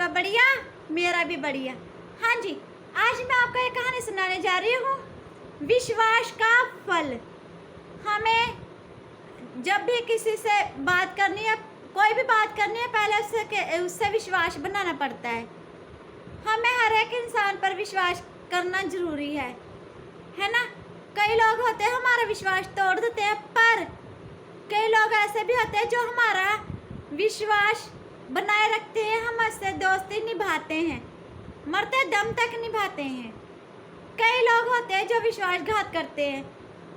सबका बढ़िया, मेरा भी बढ़िया। हाँ जी, आज मैं आपको एक कहानी सुनाने जा रही हूँ, विश्वास का फल। हमें जब भी किसी से बात करनी है, कोई भी बात करनी है, पहले उससे विश्वास बनाना पड़ता है। हमें हर एक इंसान पर विश्वास करना ज़रूरी है ना। कई लोग होते हैं हमारा विश्वास तोड़ देते हैं, पर कई लोग ऐसे भी होते हैं जो हमारा विश्वास बनाए रखते हैं, हम उससे दोस्ती निभाते हैं, मरते दम तक निभाते हैं। कई लोग होते हैं जो विश्वासघात करते हैं,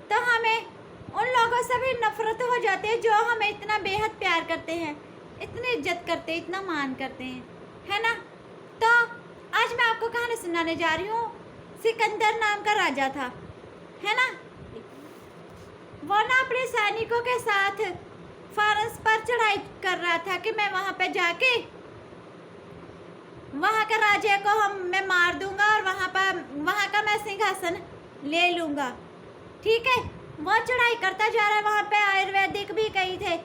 तो हमें उन लोगों से भी नफरत हो जाती है जो हमें इतना बेहद प्यार करते हैं, इतनी इज्जत करते हैं, इतना मान करते हैं, है ना। तो आज मैं आपको कहानी सुनाने जा रही हूँ। सिकंदर नाम का राजा था, है ना। वो ना अपने सैनिकों के साथ फारस पर चढ़ाई कर रहा था कि मैं वहाँ पे जाके वहाँ के राजे को मैं मार दूंगा और वहाँ का मैं सिंहासन ले लूँगा। ठीक है, वो चढ़ाई करता जा रहा है। वहाँ पे आयुर्वेदिक भी कई थे,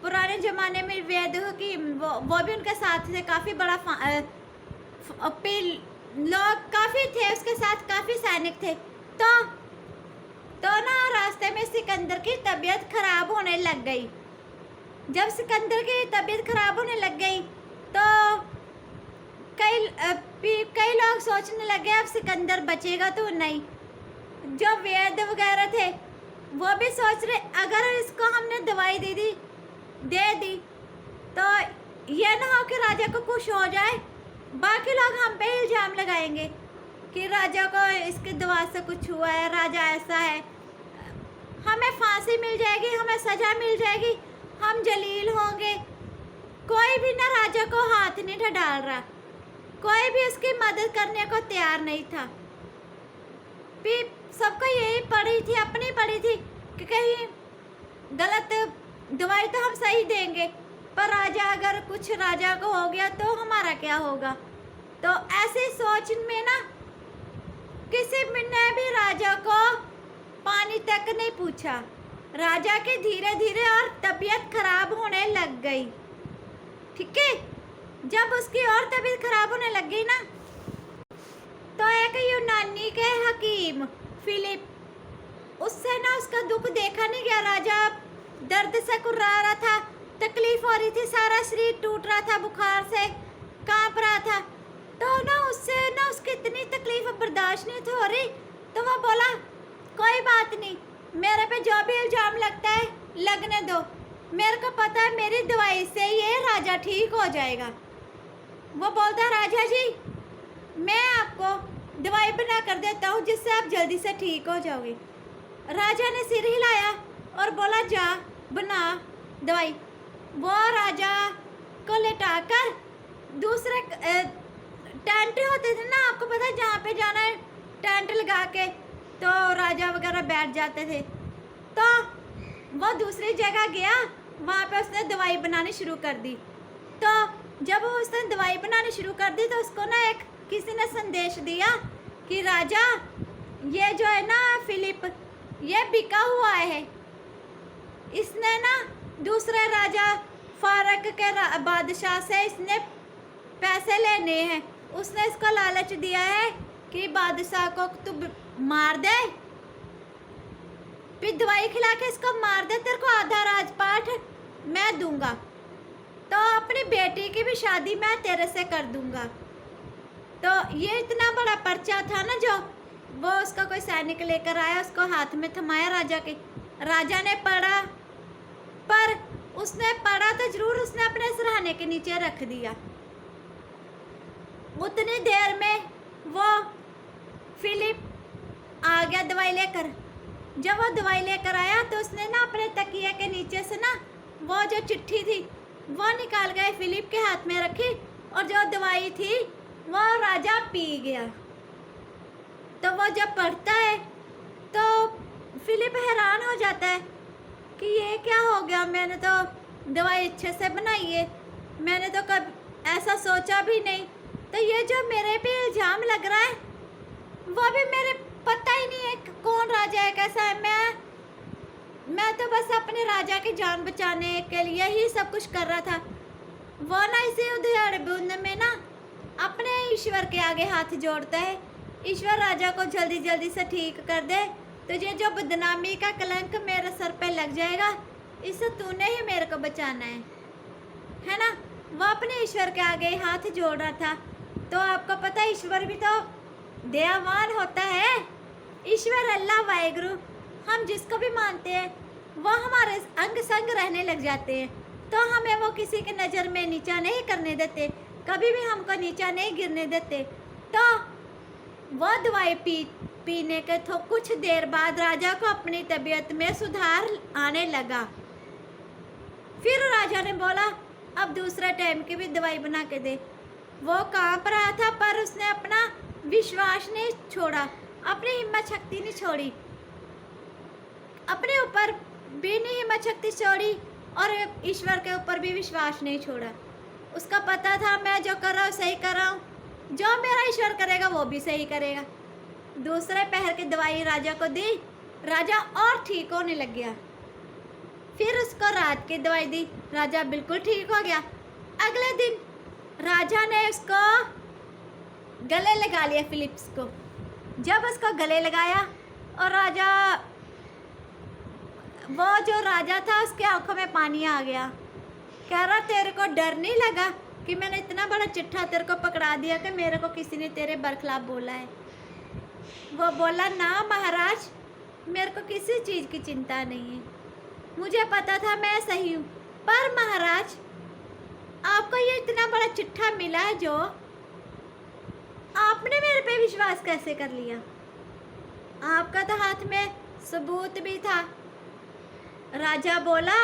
पुराने ज़माने में वेद की वो भी उनके साथ थे। काफ़ी बड़ा लोग काफ़ी थे, उसके साथ काफ़ी सैनिक थे। तो ना रास्ते में सिकंदर की तबीयत खराब होने लग गई। जब सिकंदर की तबीयत खराब होने लग गई तो कई लोग सोचने लगे अब सिकंदर बचेगा तो नहीं। जो वैद्य वगैरह थे वो भी सोच रहे अगर इसको हमने दवाई दे दी तो ये ना हो कि राजा को कुछ हो जाए, बाकी लोग हम पे इल्ज़ाम लगाएंगे कि राजा को इसकी दवा से कुछ हुआ है, राजा ऐसा है। हमें फांसी मिल जाएगी, हमें सज़ा मिल जाएगी, हम जलील होंगे। कोई भी ना राजा को हाथ नहीं डाल रहा, कोई भी उसकी मदद करने को तैयार नहीं था। सबको यही अपनी पड़ी थी कि कहीं गलत दवाई तो हम सही देंगे, पर अगर कुछ राजा को हो गया तो हमारा क्या होगा। तो ऐसी सोच में ना किसी ने भी राजा को पानी तक नहीं पूछा। राजा की धीरे धीरे और तबीयत खराब होने लग गई। ठीक है, जब उसकी और तबीयत खराब होने लग गई ना, तो एक यूनानी के हकीम फिलिप, उससे ना उसका दुख देखा नहीं गया। राजा दर्द से कुर्रा रहा था, तकलीफ हो रही थी, सारा शरीर टूट रहा था, बुखार से कांप रहा था। तो ना उससे ना उसकी इतनी तकलीफ बर्दाश्त नहीं हो रही, तो वो बोला कोई बात नहीं, मेरे पे जो भी इल्ज़ाम लगता है लगने दो, मेरे को पता है मेरी दवाई से ये राजा ठीक हो जाएगा। वो बोलता राजा जी, मैं आपको दवाई बना कर देता हूँ जिससे आप जल्दी से ठीक हो जाओगे। राजा ने सिर हिलाया और बोला जा बना दवाई। वो राजा को लेटाकर दूसरे टेंट होते थे ना, आपको पता है जहाँ पे जाना है टेंट लगा के तो राजा वगैरह बैठ जाते थे। तो वो दूसरी जगह गया, वहाँ पे उसने दवाई बनानी शुरू कर दी। तो जब उसने दवाई बनानी शुरू कर दी तो उसको ना किसी ने संदेश दिया कि राजा ये जो है ना फिलिप, ये बिका हुआ है, इसने ना दूसरे राजा फारक के बादशाह से इसने पैसे लेने हैं। उसने इसको लालच दिया है कि बादशाह को तू मार दे, फिर दवाई खिला के इसको मार दे, तेरे को आधा राजपाट मैं दूंगा, तो अपनी बेटी की भी शादी मैं तेरे से कर दूंगा। तो ये इतना बड़ा पर्चा था ना, जो वो उसका कोई सैनिक लेकर आया, उसको हाथ में थमाया राजा के। राजा ने पढ़ा, पर उसने पढ़ा तो जरूर, उसने अपने सिरहाने के नीचे रख दिया। उतनी देर में वो फिलिप आ गया दवाई लेकर। जब वो दवाई लेकर आया तो उसने ना अपने तकिए के नीचे से ना वो जो चिट्ठी थी वो निकाल गए, फिलिप के हाथ में रखी, और जो दवाई थी वो राजा पी गया। तो वो जब पढ़ता है तो फिलिप हैरान हो जाता है कि ये क्या हो गया, मैंने तो दवाई अच्छे से बनाई है, मैंने तो कब ऐसा सोचा भी नहीं। तो ये जो मेरे पे इल्ज़ाम लग रहा है वो भी मेरे पता ही नहीं है कौन राजा है, कैसा है। मैं तो बस अपने राजा की जान बचाने के लिए ही सब कुछ कर रहा था। वो ना इसी उधेड़ बुन में ना अपने ईश्वर के आगे हाथ जोड़ता है, ईश्वर राजा को जल्दी जल्दी से ठीक कर दे, तो ये जो बदनामी का कलंक मेरे सर पे लग जाएगा, इससे तूने ही मेरे को बचाना है ना। वो अपने ईश्वर के आगे हाथ जोड़ रहा था। तो आपको पता है ईश्वर भी तो दयावान होता है। ईश्वर अल्लाह वाहेगुरु हम जिसको भी मानते हैं वो हमारे अंग संग रहने लग जाते हैं, तो हमें वो किसी की नज़र में नीचा नहीं करने देते, कभी भी हमको नीचा नहीं गिरने देते। तो वो दवाई पीने के तो कुछ देर बाद राजा को अपनी तबीयत में सुधार आने लगा। फिर राजा ने बोला अब दूसरा टाइम की भी दवाई बना के दे। वो कांप रहा था पर उसने अपना विश्वास नहीं छोड़ा, अपनी हिम्मत शक्ति नहीं छोड़ी, अपने ऊपर भी नहीं हिम्मत शक्ति छोड़ी और ईश्वर के ऊपर भी विश्वास नहीं छोड़ा। उसका पता था मैं जो कर रहा हूँ सही कर रहा हूँ, जो मेरा ईश्वर करेगा वो भी सही करेगा। दूसरे पहर की दवाई राजा को दी, राजा और ठीक होने लग गया। फिर उसको रात की दवाई दी, राजा बिल्कुल ठीक हो गया। अगले दिन राजा ने उसको गले लगा लिया फिलिप्स को। जब उसको गले लगाया और राजा, वो जो राजा था उसके आंखों में पानी आ गया। कह रहा तेरे को डर नहीं लगा कि मैंने इतना बड़ा चिट्ठा तेरे को पकड़ा दिया कि मेरे को किसी ने तेरे बरखिलाफ बोला है। वो बोला ना महाराज, मेरे को किसी चीज़ की चिंता नहीं है, मुझे पता था मैं सही हूँ, पर महाराज आपको ये इतना बड़ा चिट्ठा मिला है, जो आपने मेरे पे विश्वास कैसे कर लिया? आपका तो हाथ में सबूत भी था। राजा बोला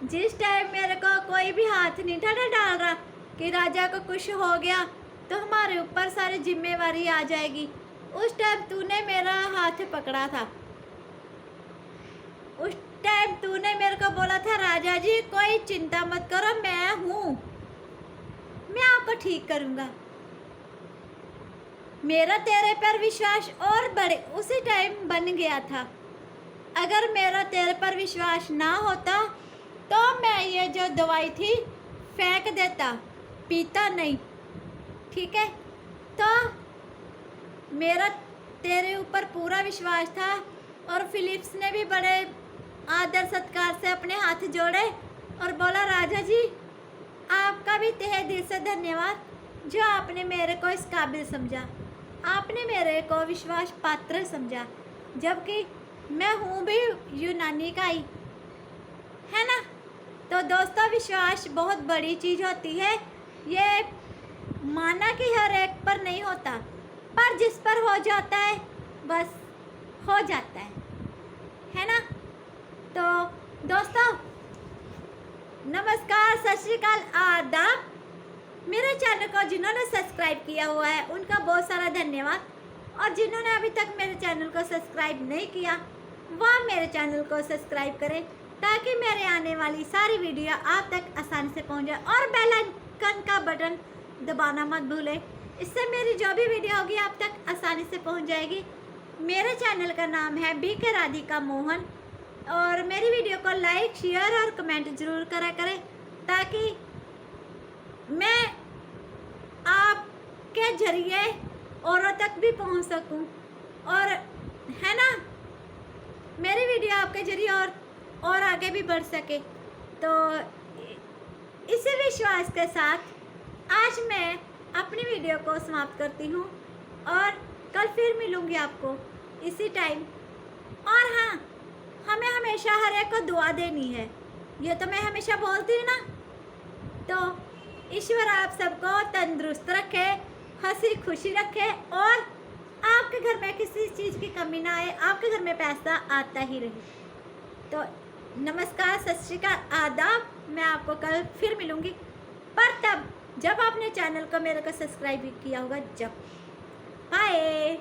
जिस टाइम मेरे को कोई भी हाथ नहीं था डाल रहा कि राजा को कुछ हो गया तो हमारे ऊपर सारी जिम्मेवारी आ जाएगी, उस टाइम तूने मेरा हाथ पकड़ा था। उस टाइम तूने मेरे को बोला था राजा जी कोई चिंता मत करो, मैं हूँ, मैं आपको ठीक करूँगा। मेरा तेरे पर विश्वास और बड़े उसी टाइम बन गया था। अगर मेरा तेरे पर विश्वास ना होता तो मैं ये जो दवाई थी फेंक देता, पीता नहीं, ठीक है। तो मेरा तेरे ऊपर पूरा विश्वास था। और फिलिप्स ने भी बड़े आदर सत्कार से अपने हाथ जोड़े और बोला राजा जी आपका भी तहे दिल से धन्यवाद, जो आपने मेरे को इस काबिल समझा, आपने मेरे को विश्वास पात्र समझा, जबकि मैं हूँ भी यूनानी का ही, है ना। तो दोस्तों विश्वास बहुत बड़ी चीज़ होती है। ये माना कि हर एक पर नहीं होता, पर जिस पर हो जाता है बस हो जाता है ना। तो दोस्तों नमस्कार, सत श्री अकाल, आदाब। मेरे चैनल को जिन्होंने सब्सक्राइब किया हुआ है उनका बहुत सारा धन्यवाद, और जिन्होंने अभी तक मेरे चैनल को सब्सक्राइब नहीं किया वह मेरे चैनल को सब्सक्राइब करें, ताकि मेरे आने वाली सारी वीडियो आप तक आसानी से पहुंच जाए। और बेल आइकन का बटन दबाना मत भूलें, इससे मेरी जो भी वीडियो होगी आप तक आसानी से पहुंच जाएगी। मेरे चैनल का नाम है BK राधिका मोहन, और मेरी वीडियो को लाइक शेयर और कमेंट ज़रूर करा करें, ताकि मैं आपके जरिए औरों तक भी पहुंच सकूं, और है ना, मेरी वीडियो आपके जरिए और आगे भी बढ़ सके। तो इसी विश्वास के साथ आज मैं अपनी वीडियो को समाप्त करती हूँ, और कल फिर मिलूँगी आपको इसी टाइम। और हाँ, हमें हमेशा हर एक को दुआ देनी है, ये तो मैं हमेशा बोलती हूँ ना। तो ईश्वर आप सबको तंदुरुस्त रखे, हंसी खुशी रखे, और आपके घर में किसी चीज़ की कमी ना आए, आपके घर में पैसा आता ही रहे। तो नमस्कार, सत श्री अकाल, आदाब। मैं आपको कल फिर मिलूँगी, पर तब जब आपने चैनल को मेरे को सब्सक्राइब किया होगा, जब। बाय।